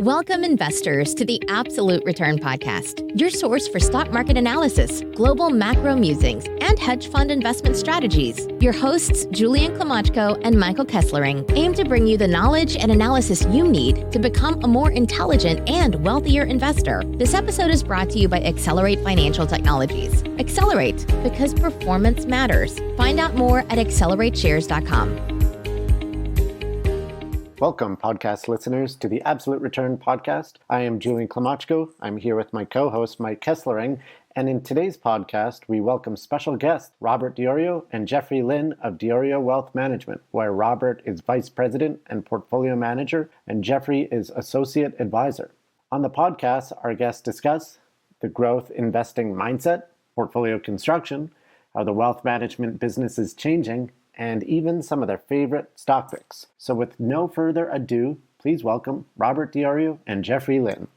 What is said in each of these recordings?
Welcome, investors, to the Absolute Return Podcast, your source for stock market analysis, global macro musings, and hedge fund investment strategies. Your hosts, Julian Klimachko and Michael Kesslering, aim to bring you the knowledge and analysis you need to become a more intelligent and wealthier investor. This episode is brought to you by Accelerate Financial Technologies. Accelerate, because performance matters. Find out more at accelerateshares.com. Welcome, podcast listeners, to the Absolute Return Podcast. I am Julian Klimachko. I'm here with my co-host, Mike Kesslering. And in today's podcast, we welcome special guests, Robert Di Iorio and Jeffrey Lynn of Di Iorio Wealth Management, where Robert is Vice President and Portfolio Manager, and Jeffrey is Associate Advisor. On the podcast, our guests discuss the growth investing mindset, portfolio construction, how the wealth management business is changing, and even some of their favorite stock picks. So with no further ado, please welcome Robert Di Iorio and Jeffrey Lynn.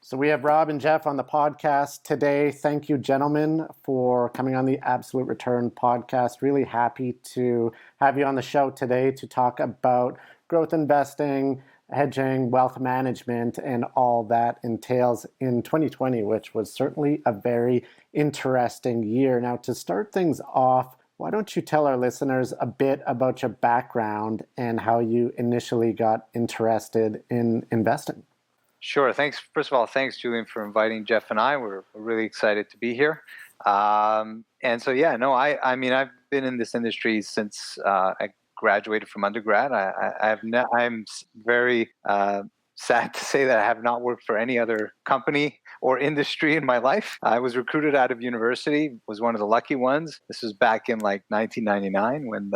So we have Rob and Jeff on the podcast today. Thank you, gentlemen, for coming on the Absolute Return Podcast. Really happy to have you on the show today to talk about growth investing, hedging, wealth management, and all that entails in 2020, which was certainly a very interesting year. Now, to start things off, why don't you tell our listeners a bit about your background and how you initially got interested in investing? Sure. Thanks. First of all, thanks, Julian, for inviting Jeff and I. We're really excited to be here. I've been in this industry since I graduated from undergrad. I'm very sad to say that I have not worked for any other company or industry in my life. I was recruited out of university, was one of the lucky ones. This was back in 1999 when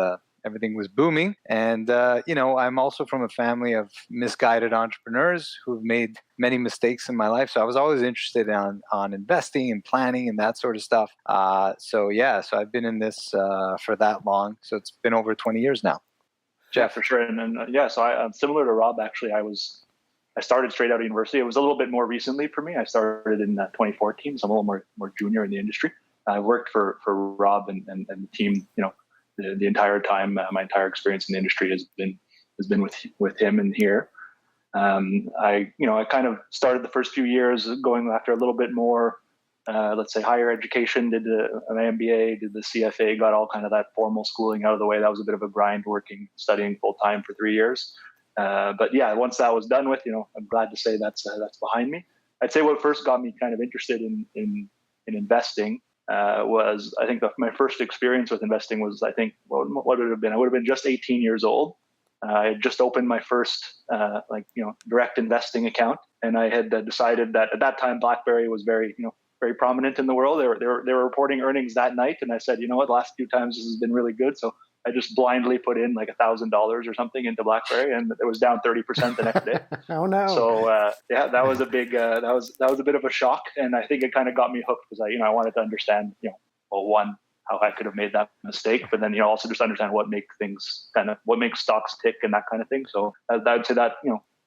everything was booming. And, I'm also from a family of misguided entrepreneurs who've made many mistakes in my life. So I was always interested on investing and planning and that sort of stuff. So I've been in this for that long. So it's been over 20 years now. Jeff, for sure. So I'm similar to Rob, actually. I started straight out of university. It was a little bit more recently for me. I started in 2014, so I'm a little more junior in the industry. I worked for Rob and the team, the entire time. My entire experience in the industry has been with him and here. I kind of started the first few years going after a little bit more, let's say, higher education. Did an MBA, did the CFA, got all kind of that formal schooling out of the way. That was a bit of a grind, studying full time for 3 years. Once that was done with, I'm glad to say that's behind me. I'd say what first got me kind of interested in investing was, I think my first experience with investing was, I think, what would it have been? I would have been just 18 years old. I had just opened my first direct investing account, and I had decided that at that time BlackBerry was very prominent in the world. They were reporting earnings that night, and I said, the last few times this has been really good, so I just blindly put in $1,000 or something into BlackBerry, and it was down 30% the next day. Oh no! So that was a big that was a bit of a shock, and I think it kind of got me hooked because I wanted to understand one, how I could have made that mistake, but then also just understand what makes stocks tick and that kind of thing. So I'd say that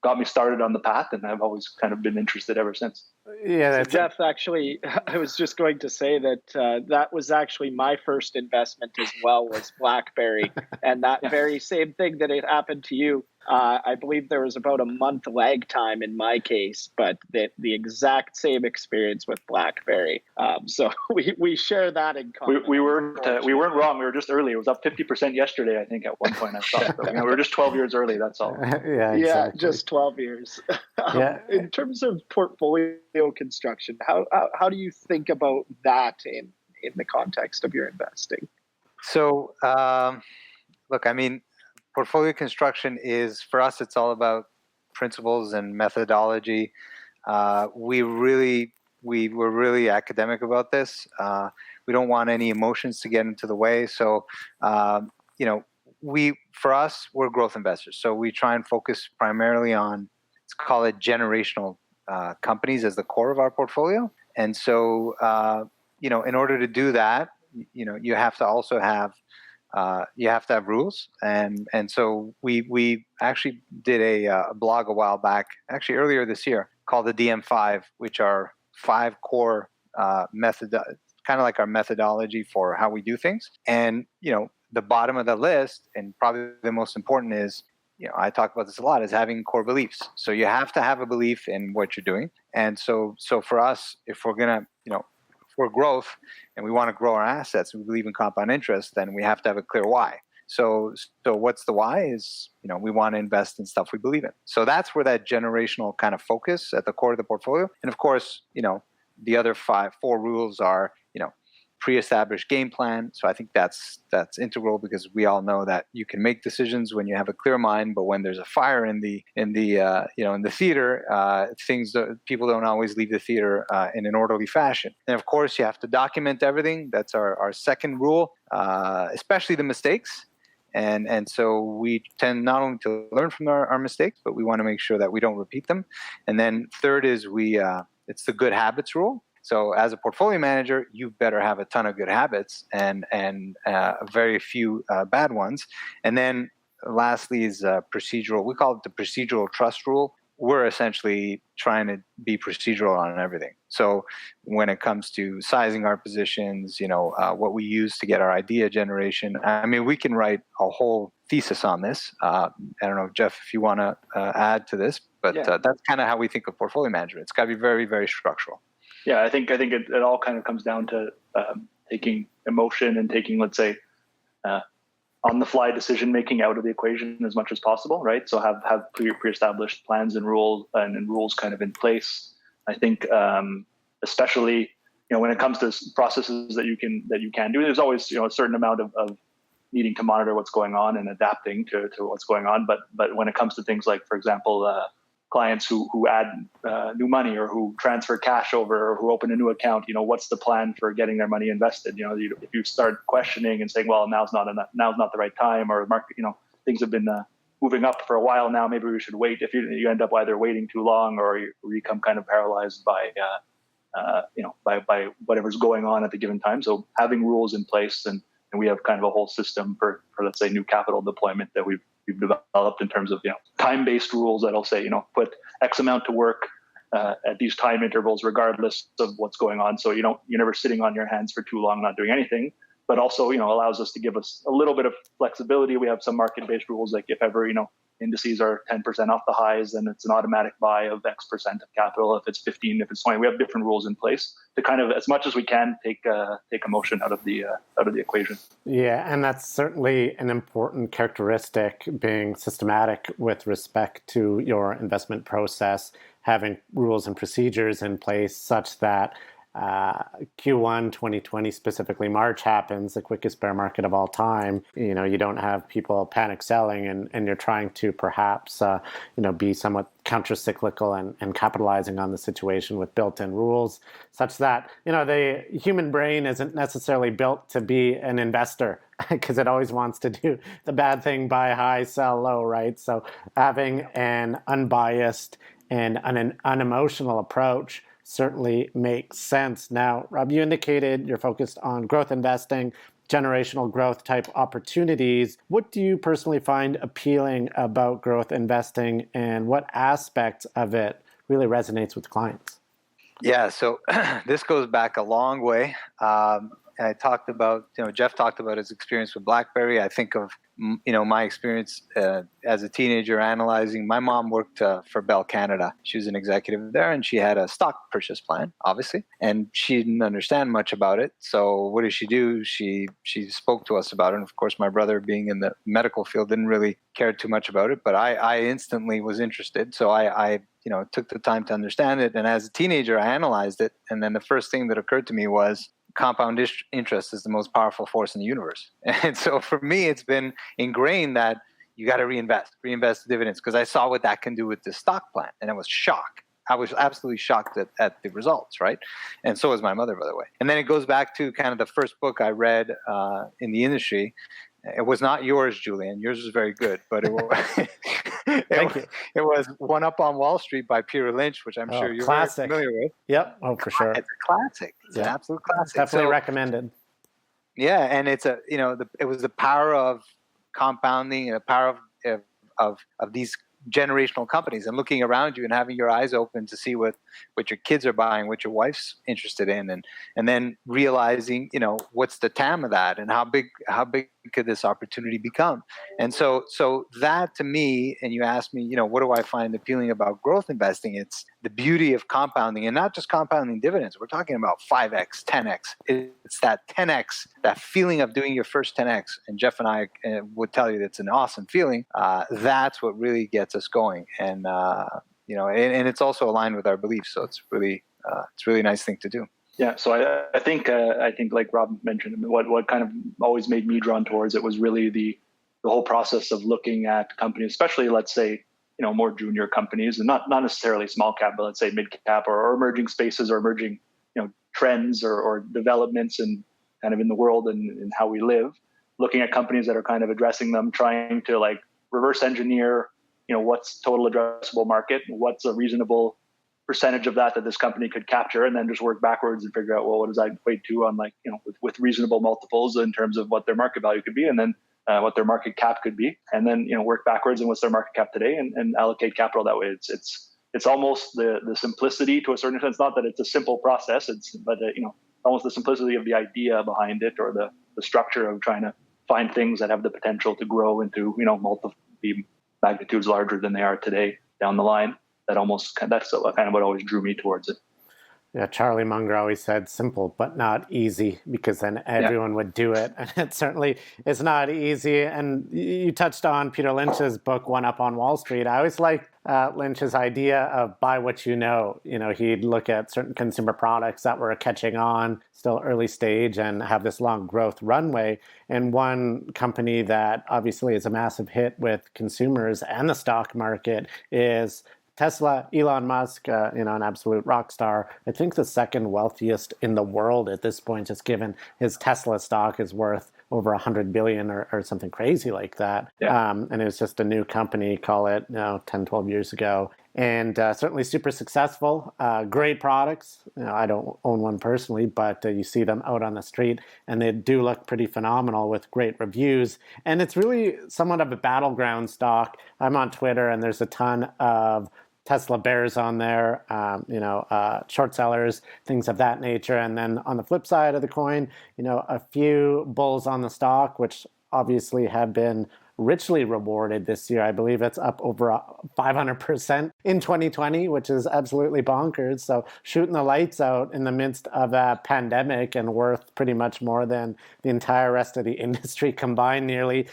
got me started on the path, and I've always kind of been interested ever since. Yeah, so Jeff, actually, I was just going to say that that was actually my first investment as well, was BlackBerry. And that very same thing that had happened to you, I believe there was about a month lag time in my case, but the exact same experience with BlackBerry. So we share that in common. We weren't wrong. We were just early. It was up 50% yesterday, I think, at one point I saw. But, we were just 12 years early. That's all. Yeah, exactly. Yeah, just 12 years. In terms of portfolio construction, how do you think about that in the context of your investing? So, portfolio construction is, for us, it's all about principles and methodology. We were really academic about this. We don't want any emotions to get into the way. So, for us, we're growth investors. So we try and focus primarily on, let's call it generational companies as the core of our portfolio. And so, in order to do that, you have to also have rules. And so we actually did a blog a while back, actually earlier this year, called the DM5, which are 5 core method, kind of like our methodology for how we do things. And, the bottom of the list, and probably the most important, is I talk about this a lot, is having core beliefs. So you have to have a belief in what you're doing. And so for us, if we're going to, for growth and we want to grow our assets, we believe in compound interest, then we have to have a clear why. So what's the why is, we want to invest in stuff we believe in. So that's where that generational kind of focus at the core of the portfolio. And of course, the other four rules are, pre-established game plan. So I think that's integral, because we all know that you can make decisions when you have a clear mind, but when there's a fire in the theater, people don't always leave the theater in an orderly fashion. And of course, you have to document everything. That's our second rule, especially the mistakes. And so we tend not only to learn from our mistakes, but we want to make sure that we don't repeat them. And then third is it's the good habits rule. So as a portfolio manager, you better have a ton of good habits and very few bad ones. And then lastly is procedural. We call it the procedural trust rule. We're essentially trying to be procedural on everything. So when it comes to sizing our positions, what we use to get our idea generation, we can write a whole thesis on this. I don't know, Jeff, if you want to add to this, but that's kind of how we think of portfolio management. It's got to be very, very structural. Yeah, I think it all kind of comes down to taking emotion and taking, let's say, on-the-fly decision-making out of the equation as much as possible, right? So have pre-established plans and rules kind of in place. I think, especially, when it comes to processes that you can do, there's always, a certain amount of needing to monitor what's going on and adapting to what's going on. But when it comes to things like, for example, clients who add new money or who transfer cash over or who open a new account, what's the plan for getting their money invested? If you start questioning and saying, well, now's not the right time, or market, things have been moving up for a while now, maybe we should wait. If you end up either waiting too long or you become kind of paralyzed by whatever's going on at the given time. So having rules in place, and we have kind of a whole system for let's say new capital deployment that we've developed in terms of time-based rules that'll say put X amount to work at these time intervals regardless of what's going on. So you're never sitting on your hands for too long not doing anything, but also allows us to give us a little bit of flexibility. We have some market-based rules, like if ever indices are 10% off the highs, then it's an automatic buy of X percent of capital. If it's 15, if it's 20, we have different rules in place to kind of, as much as we can, take emotion out of the equation. Yeah, and that's certainly an important characteristic, being systematic with respect to your investment process, having rules and procedures in place such that Q1 2020, specifically March, happens, the quickest bear market of all time. You don't have people panic selling, and you're trying to perhaps be somewhat counter-cyclical and capitalizing on the situation with built-in rules, such that the human brain isn't necessarily built to be an investor, because it always wants to do the bad thing, buy high, sell low, right? So having an unbiased and an unemotional approach certainly makes sense. Now, Rob, you indicated you're focused on growth investing, generational growth type opportunities. What do you personally find appealing about growth investing, and what aspects of it really resonates with clients? Yeah, so this goes back a long way. I talked about, Jeff talked about his experience with BlackBerry. I think of, my experience as a teenager analyzing. My mom worked for Bell Canada. She was an executive there, and she had a stock purchase plan, obviously, and she didn't understand much about it. So what did she do? She spoke to us about it. And of course, my brother, being in the medical field, didn't really care too much about it, but I instantly was interested. So I took the time to understand it. And as a teenager, I analyzed it. And then the first thing that occurred to me was, compound interest is the most powerful force in the universe. And so for me, it's been ingrained that you got to reinvest the dividends, because I saw what that can do with the stock plan. And I was shocked. I was absolutely shocked at the results, right? And so was my mother, by the way. And then it goes back to kind of the first book I read in the industry. It was not yours, Julian. Yours was very good, but it was, it was One Up on Wall Street by Peter Lynch, which I'm sure you're very familiar with. Yep. Oh, for sure. It's a classic. It's an absolute classic. Definitely recommended. Yeah, and it's it was the power of compounding and the power of these generational companies, and looking around you and having your eyes open to see what your kids are buying, what your wife's interested in, and then realizing, what's the TAM of that, and how big could this opportunity become? And so that to me, and you asked me, what do I find appealing about growth investing? It's the beauty of compounding, and not just compounding dividends. We're talking about 5x, 10x. It's that 10x, that feeling of doing your first 10x. And Jeff and I would tell you that's an awesome feeling. That's what really gets us going. And, and it's also aligned with our beliefs. So it's really a nice thing to do. Yeah, so I think like Rob mentioned, what kind of always made me drawn towards it was really the whole process of looking at companies, especially let's say more junior companies, and not necessarily small cap, but let's say mid cap or emerging spaces or emerging trends or developments and kind of in the world and how we live. Looking at companies that are kind of addressing them, trying to like reverse engineer, what's total addressable market, what's a reasonable percentage of that this company could capture, and then just work backwards and figure out, well, what does that equate to on like, with reasonable multiples in terms of what their market value could be, and then what their market cap could be, and then, work backwards and what's their market cap today and allocate capital that way. It's almost the simplicity to a certain extent. It's not that it's a simple process, but almost the simplicity of the idea behind it, or the structure of trying to find things that have the potential to grow into, multiple magnitudes larger than they are today down the line. That's kind of what always drew me towards it. Yeah, Charlie Munger always said simple but not easy, because then everyone would do it. And it certainly is not easy. And you touched on Peter Lynch's book, One Up on Wall Street. I always liked Lynch's idea of buy what you know. He'd look at certain consumer products that were catching on, still early stage, and have this long growth runway. And one company that obviously is a massive hit with consumers and the stock market is Tesla. Elon Musk, an absolute rock star. I think the second wealthiest in the world at this point, just given his Tesla stock is worth over 100 billion or something crazy like that. Yeah. And it was just a new company, call it 10, 12 years ago. And certainly super successful, great products. I don't own one personally, but you see them out on the street and they do look pretty phenomenal with great reviews. And it's really somewhat of a battleground stock. I'm on Twitter and there's a ton of Tesla bears on there, short sellers, things of that nature. And then on the flip side of the coin, a few bulls on the stock, which obviously have been richly rewarded this year. I believe it's up over 500% in 2020, which is absolutely bonkers. So shooting the lights out in the midst of a pandemic and worth pretty much more than the entire rest of the industry combined nearly.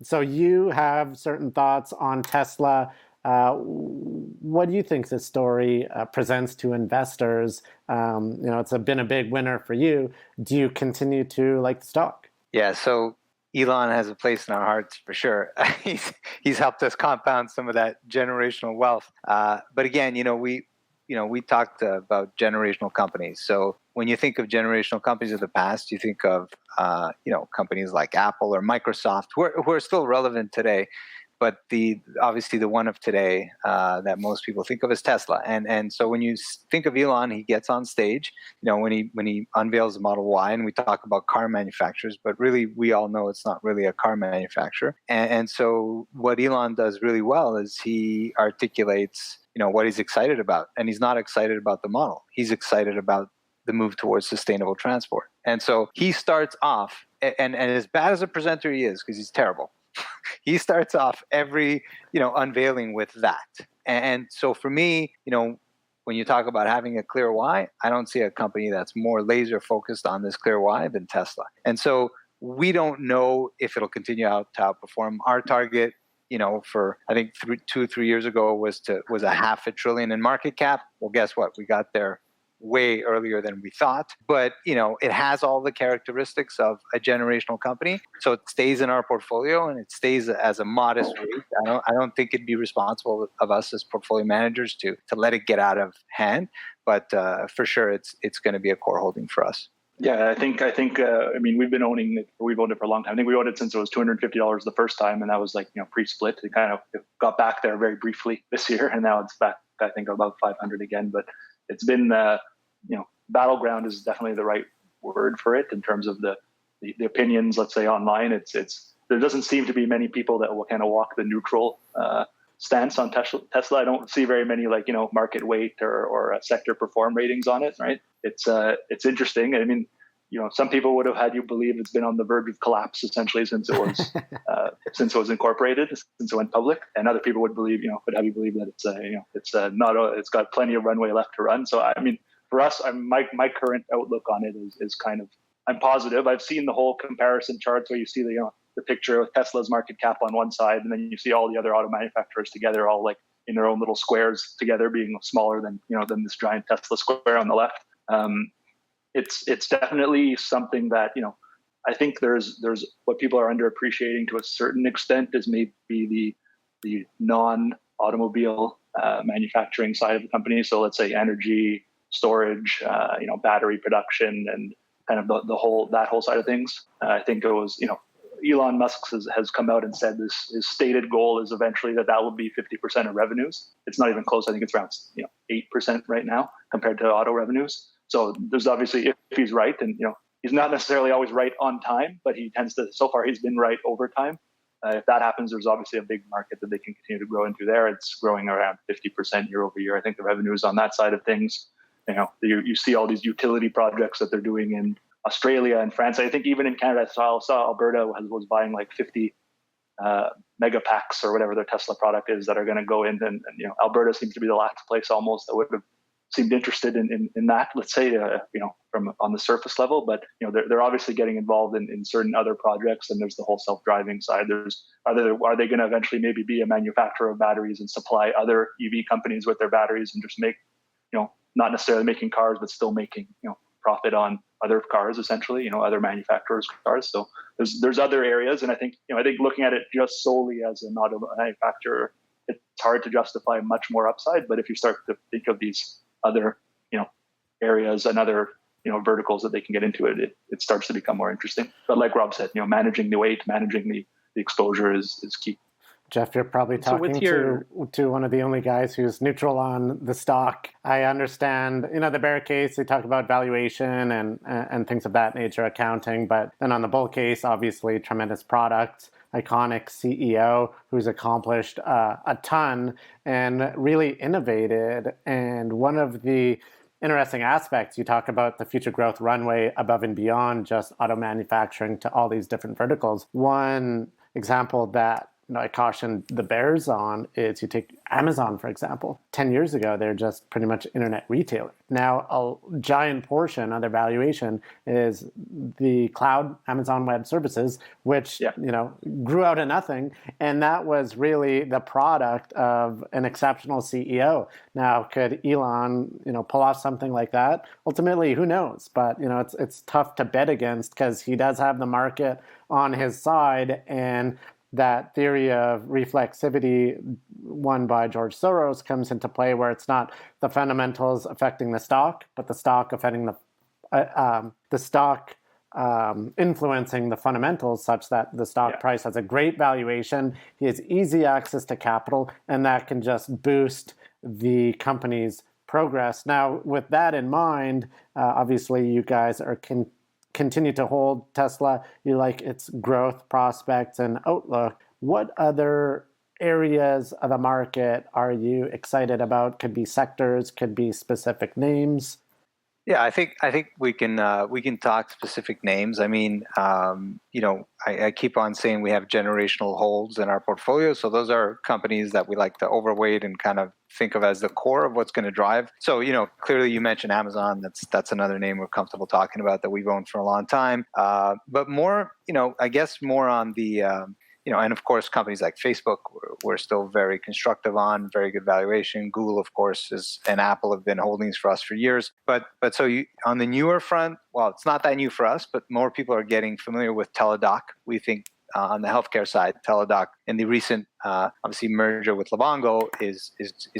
So you have certain thoughts on Tesla. What do you think this story presents to investors? It's been a big winner for you. Do you continue to like the stock? Yeah, so Elon has a place in our hearts for sure. He's helped us compound some of that generational wealth. But again, we talked about generational companies. So when you think of generational companies of the past, you think of companies like Apple or Microsoft, who are still relevant today. But obviously the one of today that most people think of is Tesla. And so when you think of Elon, he gets on stage, when he unveils the Model Y, and we talk about car manufacturers, but really we all know it's not really a car manufacturer. And so what Elon does really well is he articulates, what he's excited about. And he's not excited about the model. He's excited about the move towards sustainable transport. And so he starts off, and as bad as a presenter he is, because he's terrible, he starts off every, unveiling with that. And so for me, when you talk about having a clear why, I don't see a company that's more laser focused on this clear why than Tesla. And so we don't know if it'll continue to outperform. Our target, for I think 2 or 3 years ago was a $500 billion in market cap. Well, guess what? We got there way earlier than we thought, but it has all the characteristics of a generational company, so it stays in our portfolio and it stays as a modest rate. I don't think it'd be responsible of us as portfolio managers to let it get out of hand, but for sure it's going to be a core holding for us. Yeah, I think we've owned it for a long time. I think we owned it since it was $250 the first time, and that was pre-split. It kind of got back there very briefly this year, and now it's back I think about 500 again, but it's been, battleground is definitely the right word for it in terms of the opinions, let's say online. There doesn't seem to be many people that will kind of walk the neutral stance on Tesla. I don't see very many market weight or sector perform ratings on it, right? It's interesting. I mean, some people would have had you believe it's been on the verge of collapse essentially since it was since it was incorporated, since it went public, and other people would have you believe that it's got plenty of runway left to run. So I mean, for us, my current outlook on it is kind of, I'm positive. I've seen the whole comparison charts where you see the picture of Tesla's market cap on one side, and then you see all the other auto manufacturers together, all like in their own little squares together, being smaller than this giant Tesla square on the left. It's definitely something that I think there's what people are underappreciating to a certain extent is maybe the non-automobile manufacturing side of the company. So let's say energy storage, battery production, and kind of that whole side of things. I think it was Elon Musk has come out and said his stated goal is eventually that will be 50% of revenues. It's not even close. I think it's around 8% right now compared to auto revenues. So there's obviously, if he's right, and he's not necessarily always right on time, but he tends to, so far he's been right over time. If that happens, there's obviously a big market that they can continue to grow into there. It's growing around 50% year over year. I think the revenues on that side of things, you see all these utility projects that they're doing in Australia and France. I think even in Canada, I saw Alberta was buying like 50 megapacks or whatever their Tesla product is that are going to go in. And Alberta seems to be the last place almost that would have seemed interested in that, let's say, from on the surface level. But they're obviously getting involved in certain other projects. And there's the whole self-driving side. Are they going to eventually maybe be a manufacturer of batteries and supply other EV companies with their batteries and just make, not necessarily making cars, but still making profit on other cars, essentially, other manufacturers' cars. So there's other areas, and I think looking at it just solely as an auto manufacturer, it's hard to justify much more upside. But if you start to think of these other areas and other verticals that they can get into, it starts to become more interesting. But like Rob said, managing the weight, managing the exposure is key. Jeff, you're probably talking to one of the only guys who's neutral on the stock. I understand, the bear case, they talk about valuation and things of that nature, accounting. But then on the bull case, obviously, tremendous product, iconic CEO who's accomplished a ton and really innovated. And one of the interesting aspects, you talk about the future growth runway above and beyond just auto manufacturing to all these different verticals. One example that I caution the bears on is you take Amazon, for example. 10 years ago, they're just pretty much internet retailer. Now, a giant portion of their valuation is the cloud Amazon Web Services, which grew out of nothing. And that was really the product of an exceptional CEO. Now, could Elon, pull off something like that? Ultimately, who knows? But, it's tough to bet against because he does have the market on his side. And that theory of reflexivity, one by George Soros, comes into play, where it's not the fundamentals affecting the stock, but the stock affecting the stock influencing the fundamentals, such that the stock price has a great valuation. He has easy access to capital, and that can just boost the company's progress. Now, with that in mind, obviously, you guys are continue to hold Tesla. You like its growth prospects and outlook. What other areas of the market are you excited about? Could be sectors, could be specific names. Yeah, I think we can talk specific names. I mean, I keep on saying we have generational holds in our portfolio. So those are companies that we like to overweight and kind of think of as the core of what's going to drive. So, clearly you mentioned Amazon. That's another name we're comfortable talking about that we've owned for a long time. But more, I guess more on the and of course, companies like Facebook, we're still very constructive on, very good valuation. Google, of course, and Apple have been holdings for us for years. But so on the newer front, well, it's not that new for us, but more people are getting familiar with Teladoc. We think on the healthcare side, Teladoc, and the recent, obviously, merger with Livongo is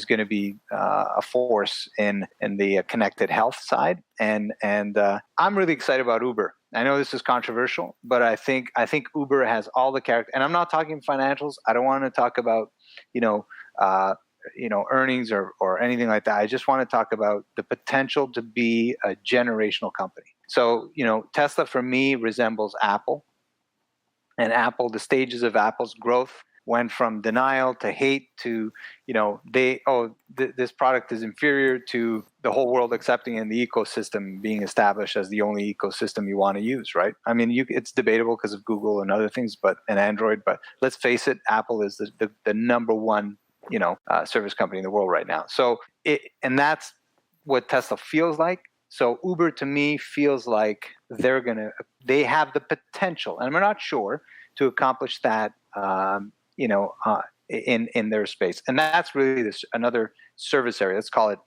going to be a force in the connected health side. And I'm really excited about Uber. I know this is controversial, but I think Uber has all the character. And I'm not talking financials. I don't want to talk about earnings or anything like that. I just want to talk about the potential to be a generational company. So Tesla for me resembles Apple. And Apple, the stages of Apple's growth went from denial to hate to, this product is inferior, to the whole world accepting and the ecosystem being established as the only ecosystem you want to use, right? I mean, it's debatable because of Google and other things, and Android, but let's face it, Apple is the number one, service company in the world right now. So and that's what Tesla feels like. So Uber to me feels like they have the potential, and we're not sure, to accomplish that, in their space. And that's really another service area. Let's call it,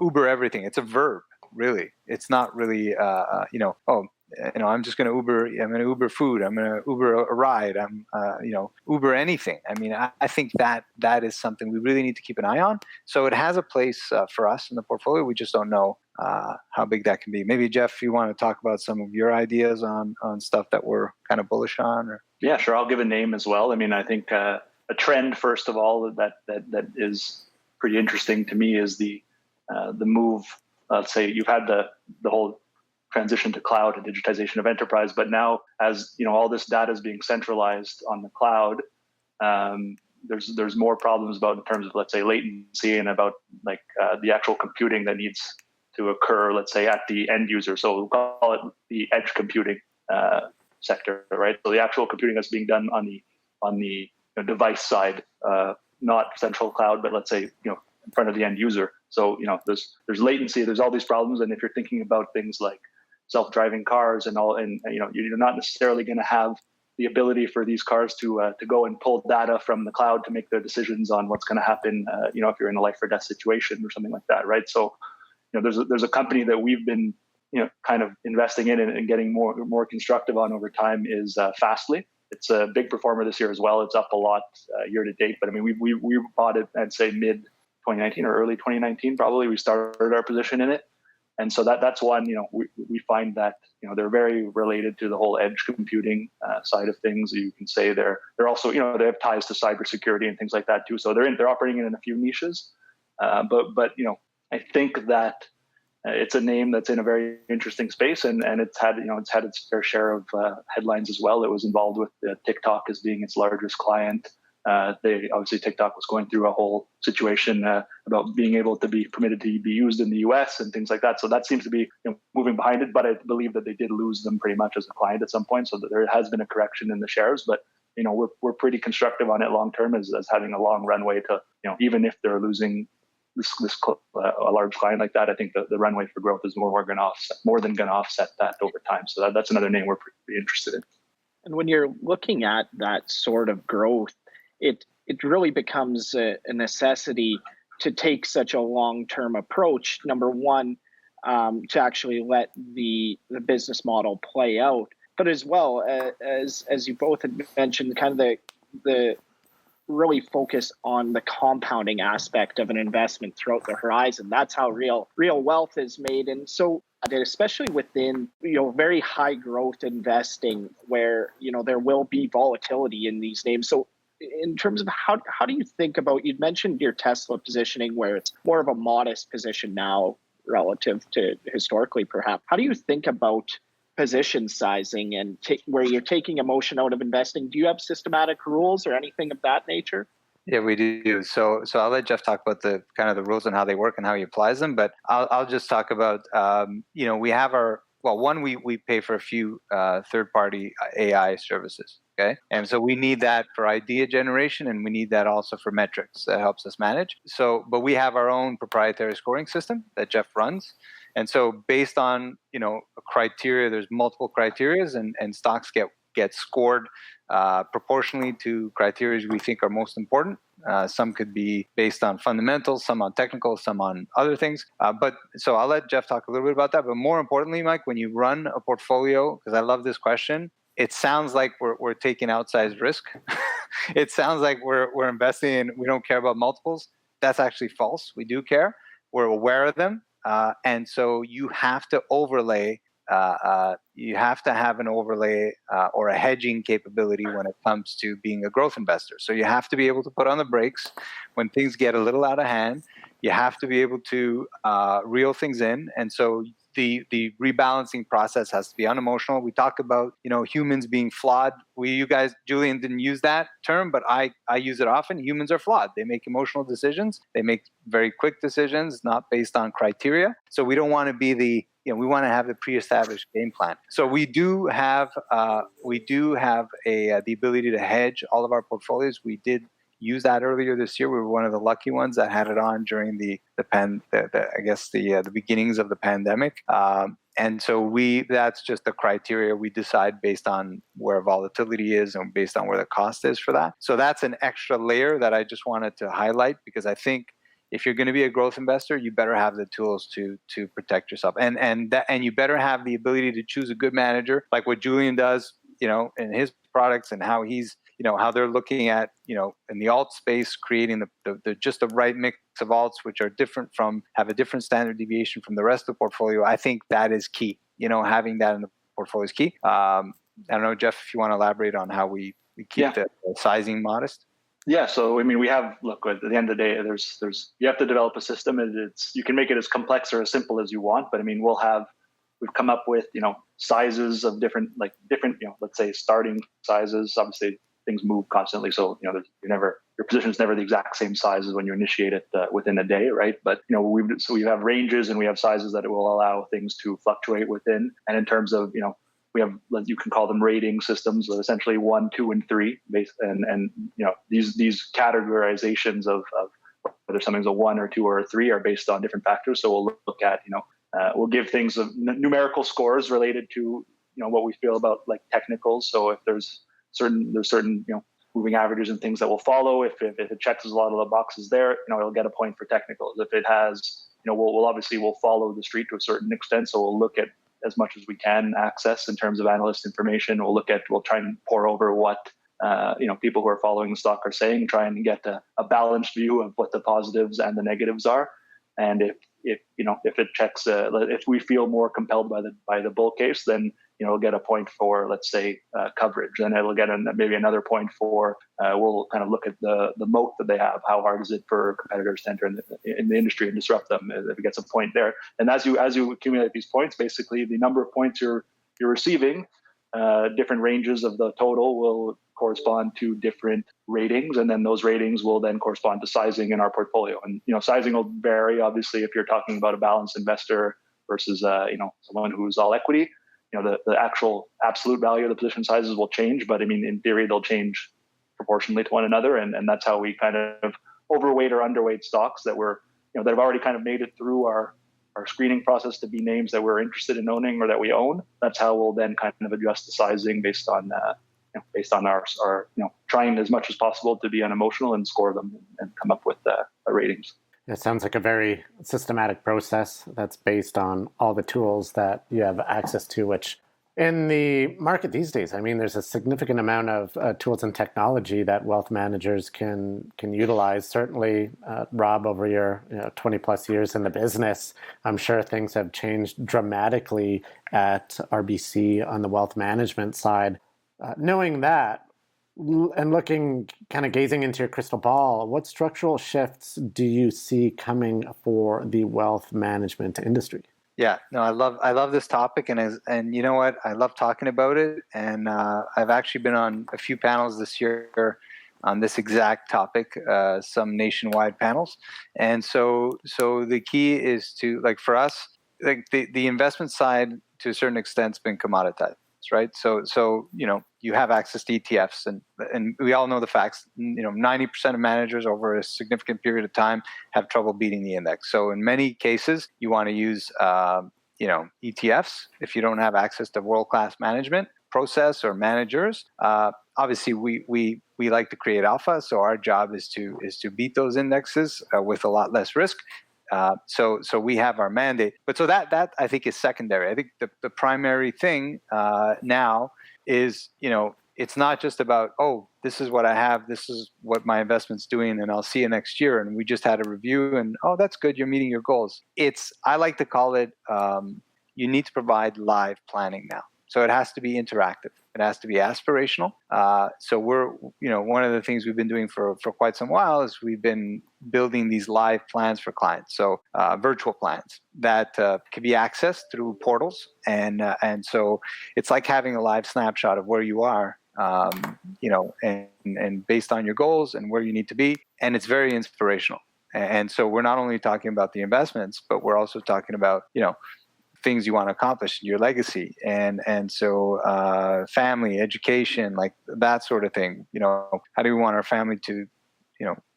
Uber everything. It's a verb, really. It's not really, I'm just going to Uber. I'm going to Uber food. I'm going to Uber a ride. I'm, Uber anything. I mean, I think that is something we really need to keep an eye on. So it has a place for us in the portfolio. We just don't know how big that can be. Maybe Jeff, you want to talk about some of your ideas on stuff that we're kind of bullish on? Or? Yeah, sure. I'll give a name as well. I mean, I think a trend, first of all, that is pretty interesting to me is the move. Let's say you've had the whole transition to cloud and digitization of enterprise, but now as all this data is being centralized on the cloud, there's more problems in terms of, let's say, latency and about the actual computing that needs to occur, let's say, at the end user. So we'll call it the edge computing sector, right? So the actual computing that's being done on the device side, not central cloud, but let's say in front of the end user. So there's latency, there's all these problems, and if you're thinking about things like self-driving cars and all, and you're not necessarily going to have the ability for these cars to go and pull data from the cloud to make their decisions on what's going to happen, if you're in a life or death situation or something like that, right? So there's a company that we've been kind of investing in and getting more constructive on over time is Fastly. It's a big performer this year as well. It's up a lot year to date, but I mean we bought it, I'd say mid 2019 or early 2019 probably. We started our position in it. And so that's one, we find that, they're very related to the whole edge computing side of things. You can say they're also, they have ties to cybersecurity and things like that too. So they're operating in a few niches. But I think that it's a name that's in a very interesting space, and it's had its fair share of headlines as well. It was involved with TikTok as being its largest client. TikTok was going through a whole situation about being able to be permitted to be used in the US and things like that. So that seems to be moving behind it, but I believe that they did lose them pretty much as a client at some point. So that there has been a correction in the shares, but we're pretty constructive on it long term as having a long runway to, even if they're losing a large client like that, I think the runway for growth is more than going to offset that over time. So that's another name we're pretty interested in. And when you're looking at that sort of growth, it really becomes a necessity to take such a long-term approach. Number one, to actually let the business model play out, but as well as you both had mentioned, kind of the really focus on the compounding aspect of an investment throughout the horizon. That's how real wealth is made. And so especially within very high growth investing where there will be volatility in these names. So in terms of how do you think about, you'd mentioned your Tesla positioning where it's more of a modest position now relative to historically perhaps. How do you think about position sizing and where you're taking emotion out of investing? Do you have systematic rules or anything of that nature? Yeah, we do. So I'll let Jeff talk about the kind of the rules and how they work and how he applies them. But I'll just talk about, we have we pay for a few third-party AI services. Okay. And so we need that for idea generation, and we need that also for metrics that helps us manage. But we have our own proprietary scoring system that Jeff runs. And so based on, a criteria, there's multiple criteria, and stocks get scored proportionally to criteria we think are most important. Some could be based on fundamentals, some on technical, some on other things. So I'll let Jeff talk a little bit about that. But more importantly, Mike, when you run a portfolio, because I love this question, it sounds like we're taking outsized risk. It sounds like we're investing in, we don't care about multiples. That's actually false. We do care. We're aware of them. And so you have to overlay, you have to have an overlay or a hedging capability when it comes to being a growth investor. So you have to be able to put on the brakes when things get a little out of hand. You have to be able to reel things in. And so the rebalancing process has to be unemotional. We talk about, humans being flawed. You guys, Julian didn't use that term, but I use it often. Humans are flawed. They make emotional decisions. They make very quick decisions, not based on criteria. So we don't want to be we want to have the pre-established game plan. So we do have the ability to hedge all of our portfolios. We did use that earlier this year. We were one of the lucky ones that had it on during the beginnings of the pandemic. And so that's just the criteria we decide based on where volatility is and based on where the cost is for that. So that's an extra layer that I just wanted to highlight, because I think if you're going to be a growth investor, you better have the tools to protect yourself, and you better have the ability to choose a good manager, like what Julian does, in his products, and how he's, how they're looking at, in the alt space, creating the just the right mix of alts, which are have a different standard deviation from the rest of the portfolio. I think that is key. Having that in the portfolio is key. I don't know, Jeff, if you want to elaborate on how we keep the sizing modest. Yeah, so I mean, at the end of the day, there's you have to develop a system, and you can make it as complex or as simple as you want. But I mean, we've come up with sizes of different let's say starting sizes. Obviously, things move constantly, so your position is never the exact same size as when you initiate it within a day, right? But we have ranges and we have sizes that it will allow things to fluctuate within. And in terms of we have, you can call them rating systems, essentially 1, 2, and 3, and these categorizations of whether something's a 1 or 2 or a 3 are based on different factors. So we'll look at we'll give things numerical scores related to what we feel about like technicals. So if there's certain moving averages and things that will follow. If it checks a lot of the boxes there, it'll get a point for technicals. If it has, we'll follow the street to a certain extent. So we'll look at as much as we can access in terms of analyst information. We'll try and pore over what people who are following the stock are saying, try and get a balanced view of what the positives and the negatives are. And if it checks, if we feel more compelled by the bull case, then it'll get a point for, let's say, coverage. Then it'll get maybe another point for, we'll kind of look at the moat that they have. How hard is it for competitors to enter in the industry and disrupt them? If it gets a point there, and as you accumulate these points, basically the number of points you're receiving, different ranges of the total will correspond to different ratings, and then those ratings will then correspond to sizing in our portfolio. And sizing will vary, obviously, if you're talking about a balanced investor versus someone who's all equity. The actual absolute value of the position sizes will change, but I mean, in theory, they'll change proportionally to one another, and that's how we kind of overweight or underweight stocks that that have already kind of made it through our screening process to be names that we're interested in owning or that we own. That's how we'll then kind of adjust the sizing based on our trying as much as possible to be unemotional and score them and come up with ratings. It sounds like a very systematic process that's based on all the tools that you have access to, which in the market these days, I mean, there's a significant amount of tools and technology that wealth managers can utilize. Certainly, Rob, over your 20 plus years in the business, I'm sure things have changed dramatically at RBC on the wealth management side. Knowing that, and gazing into your crystal ball, what structural shifts do you see coming for the wealth management industry? Yeah, no, I love this topic, and you know what, I love talking about it, and I've actually been on a few panels this year on this exact topic, some nationwide panels, and so the key is to, like, for us, like the investment side to a certain extent has been commoditized. Right, so you have access to ETFs, and we all know the facts. 90% of managers over a significant period of time have trouble beating the index. So in many cases, you want to use ETFs if you don't have access to world-class management process or managers. Obviously, we like to create alpha, so our job is to beat those indexes with a lot less risk. So we have our mandate, but so that I think is secondary. I think the primary thing now is, it's not just about, oh, this is what I have, this is what my investment's doing, and I'll see you next year, and we just had a review, and oh, that's good, you're meeting your goals. I like to call it, you need to provide live planning now. So it has to be interactive. It has to be aspirational. So we're, one of the things we've been doing for quite some while is we've been building these live plans for clients. So virtual plans that can be accessed through portals. And so it's like having a live snapshot of where you are, and based on your goals and where you need to be. And it's very inspirational. And so we're not only talking about the investments, but we're also talking about, things you want to accomplish in your legacy. And so family, education, like that sort of thing. How do we want our family to,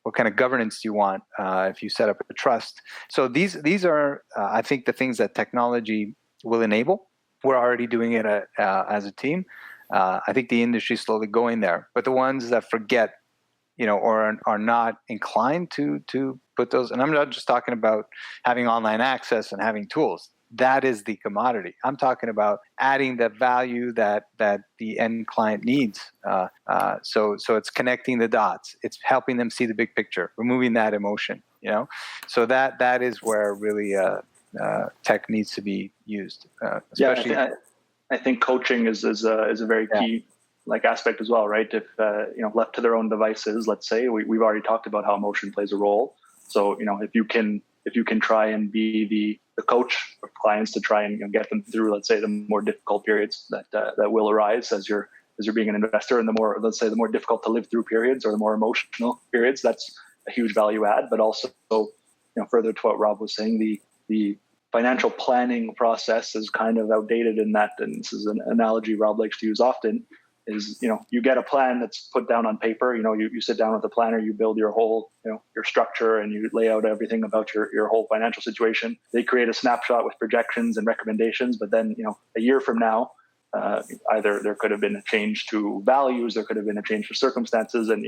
what kind of governance do you want if you set up a trust? So these are, I think, the things that technology will enable. We're already doing it as a team. I think the industry is slowly going there. But the ones that forget, or are not inclined to put those, and I'm not just talking about having online access and having tools. That is the commodity. I'm talking about adding the value that the end client needs. So it's connecting the dots. It's helping them see the big picture, removing that emotion. So that is where really tech needs to be used. Especially, yeah, I think coaching is a very key aspect as well, right? If left to their own devices, let's say we've already talked about how emotion plays a role. So if you can try and be the coach of clients to try and get them through, let's say, the more difficult periods that will arise as you're being an investor, and the more difficult to live through periods or the more emotional periods, that's a huge value add. But also, further to what Rob was saying, the financial planning process is kind of outdated in that, and this is an analogy Rob likes to use often, is, you get a plan that's put down on paper, you sit down with a planner, you build your whole, your structure, and you lay out everything about your whole financial situation. They create a snapshot with projections and recommendations, but then, a year from now, either there could have been a change to values, there could have been a change to circumstances, and,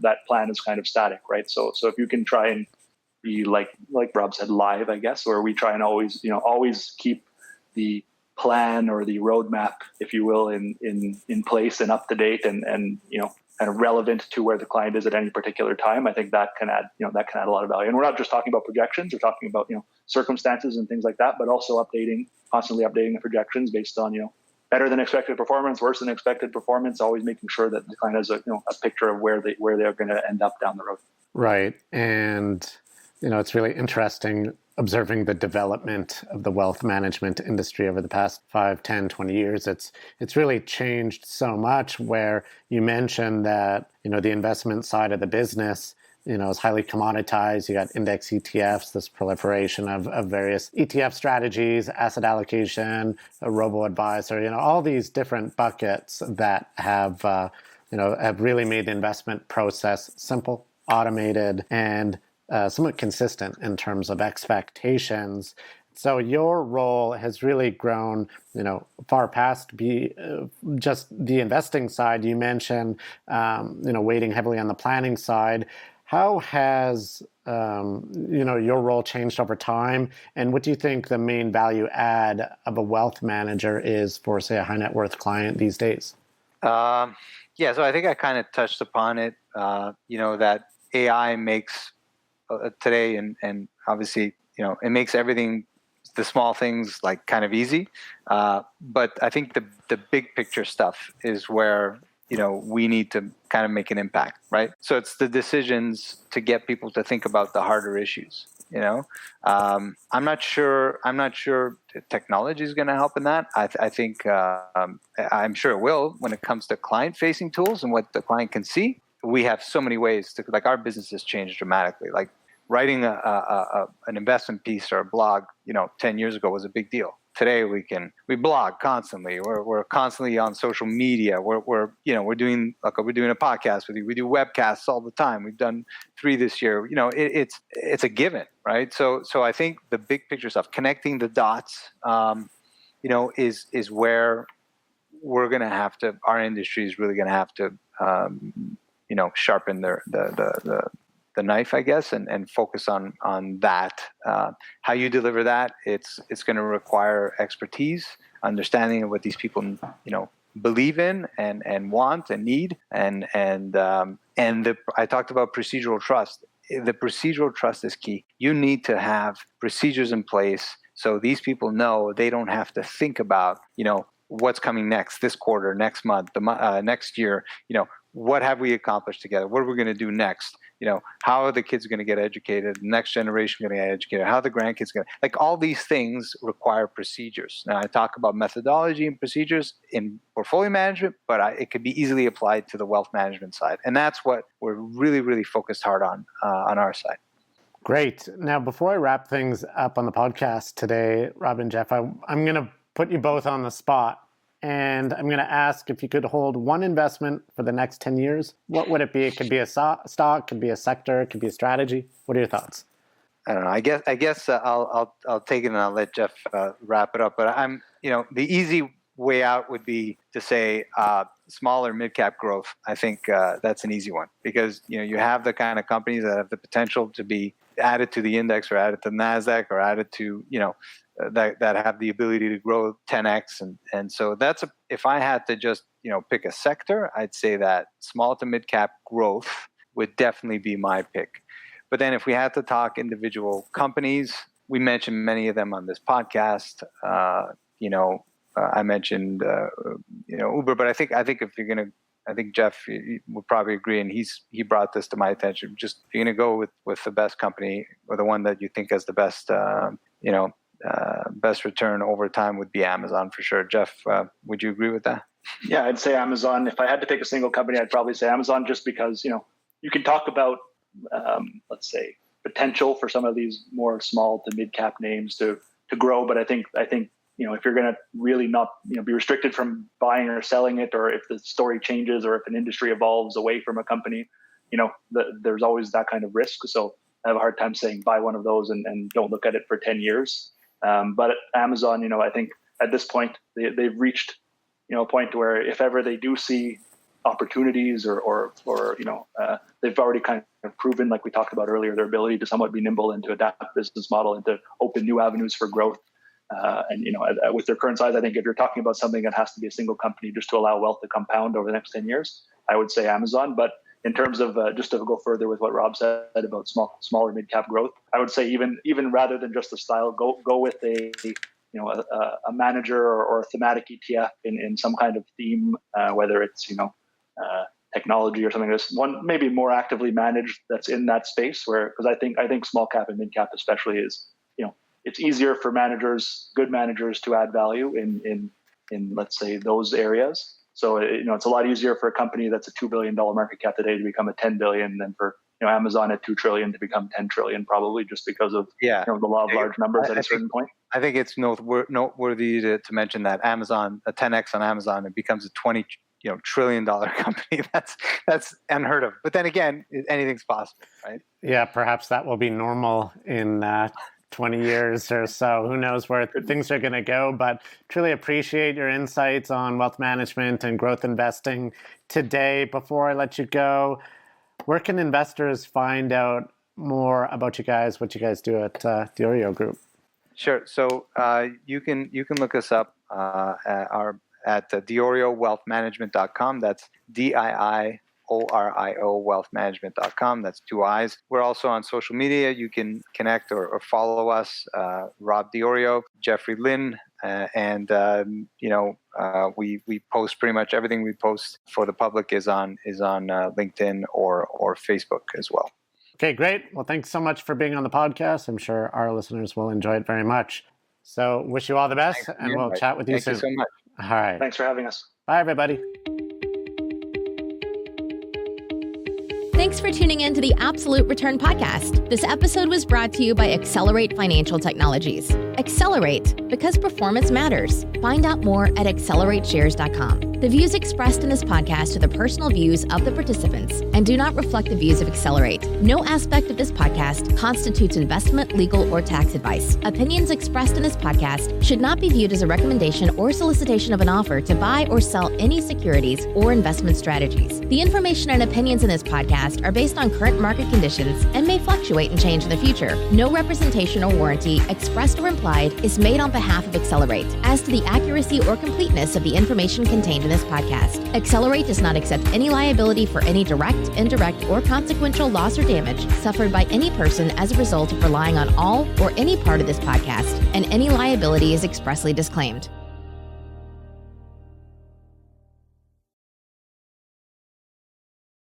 that plan is kind of static, right? So if you can try and be like Rob said, live, I guess, or we try and always keep the plan or the roadmap, if you will, in place and up to date and kind of relevant to where the client is at any particular time. I think that can add a lot of value. And we're not just talking about projections, we're talking about, circumstances and things like that, but also constantly updating the projections based on, better than expected performance, worse than expected performance, always making sure that the client has a picture of where they're going to end up down the road. Right. And, it's really interesting observing the development of the wealth management industry over the past 5, 10, 20 years. It's really changed so much, where you mentioned that, the investment side of the business, is highly commoditized. You got index ETFs, this proliferation of various ETF strategies, asset allocation, a robo-advisor, all these different buckets that have really made the investment process simple, automated, and somewhat consistent in terms of expectations. So your role has really grown, far past just the investing side. You mentioned, weighting heavily on the planning side. How has, your role changed over time? And what do you think the main value add of a wealth manager is for, say, a high net worth client these days? So I think I kind of touched upon it, that AI makes today, and obviously, it makes everything, the small things, like kind of easy. But I think the big picture stuff is where, we need to kind of make an impact, right? So it's the decisions to get people to think about the harder issues. I'm not sure technology is going to help in that. I think I'm sure it will when it comes to client-facing tools and what the client can see. We have so many ways to, our business has changed dramatically. Like writing an investment piece or a blog, 10 years ago was a big deal. Today we blog constantly. We're constantly on social media. We're doing a podcast with you. We do webcasts all the time. We've done 3 this year. It's a given, right? So I think the big picture stuff, connecting the dots, is where we're going to have to. Our industry is really going to have to, sharpen the knife, I guess, and focus on that. How you deliver that, it's going to require expertise, understanding of what these people, believe in and want and need, and I talked about procedural trust. The procedural trust is key. You need to have procedures in place so these people know they don't have to think about, what's coming next, this quarter, next month, next year, what have we accomplished together? What are we going to do next? How are the kids going to get educated? The next generation going to get educated? How are the grandkids going to, like, all these things require procedures. Now I talk about methodology and procedures in portfolio management, but it could be easily applied to the wealth management side. And that's what we're really, really focused hard on our side. Great. Now, before I wrap things up on the podcast today, Rob and Jeff, I'm going to put you both on the spot. And I'm going to ask if you could hold one investment for the next 10 years, what would it be? It could be a stock, could be a sector, it could be a strategy. What are your thoughts? I don't know. I guess I'll take it and I'll let Jeff wrap it up. But the easy way out would be to say small or mid cap growth. I think that's an easy one because you have the kind of companies that have the potential to be added to the index or added to NASDAQ or added to that have the ability to grow 10x, and so if I had to just pick a sector, I'd say that small to mid cap growth would definitely be my pick. But then if we had to talk individual companies, we mentioned many of them on this podcast. I mentioned Uber, but I think if you're gonna, I think Jeff would probably agree, and he brought this to my attention. Just if you're gonna go with the best company or the one that you think has the best best return over time would be Amazon for sure. Jeff, would you agree with that? Yeah, I'd say Amazon. If I had to pick a single company, I'd probably say Amazon, just because you can talk about let's say potential for some of these more small to mid cap names to grow, but I think if you're going to really not be restricted from buying or selling it, or if the story changes, or if an industry evolves away from a company, there's always that kind of risk. So I have a hard time saying buy one of those and don't look at it for 10 years. But Amazon, I think at this point they've reached a point where if ever they do see opportunities or they've already kind of proven, like we talked about earlier, their ability to somewhat be nimble and to adapt the business model and to open new avenues for growth. With their current size, I think if you're talking about something that has to be a single company just to allow wealth to compound over the next 10 years, I would say Amazon. But in terms of just to go further with what Rob said about small or mid cap growth, I would say even rather than just the style, go with a manager or a thematic ETF in some kind of theme, whether it's technology or something. This one maybe more actively managed that's in that space, because I think small cap and mid cap especially is it's easier for good managers to add value in let's say those areas. So it's a lot easier for a company that's a $2 billion market cap today to become a 10 billion than for Amazon at $2 trillion to become 10 trillion, probably just because of the law of large numbers at a certain point. I think it's noteworthy to mention that Amazon, a 10x on Amazon, it becomes a $20 trillion company. That's unheard of. But then again, anything's possible, right? Yeah, perhaps that will be normal in 20 years or so. Who knows where things are going to go, but truly appreciate your insights on wealth management and growth investing today. Before I let you go, where can investors find out more about you guys, what you guys do at Di Iorio Group? Sure. So you can look us up at DiIorioWealthManagement.com. That's DIIORIO wealthmanagement.com. That's 2 I's. We're also on social media. You can connect or follow us, Rob Di Iorio, Jeffrey Lynn, and we post pretty much everything we post for the public is on LinkedIn or Facebook as well. Okay, great. Well, thanks so much for being on the podcast. I'm sure our listeners will enjoy it very much. So wish you all the best, and we'll chat with you soon. Thank you so much. All right. Thanks for having us. Bye, everybody. Thanks for tuning in to the Absolute Return Podcast. This episode was brought to you by Accelerate Financial Technologies. Accelerate, because performance matters. Find out more at accelerateshares.com. The views expressed in this podcast are the personal views of the participants and do not reflect the views of Accelerate. No aspect of this podcast constitutes investment, legal, or tax advice. Opinions expressed in this podcast should not be viewed as a recommendation or solicitation of an offer to buy or sell any securities or investment strategies. The information and opinions in this podcast are based on current market conditions and may fluctuate and change in the future. No representation or warranty, expressed or implied, is made on behalf of Accelerate as to the accuracy or completeness of the information contained in this podcast. Accelerate does not accept any liability for any direct, indirect, or consequential loss or damage suffered by any person as a result of relying on all or any part of this podcast, and any liability is expressly disclaimed.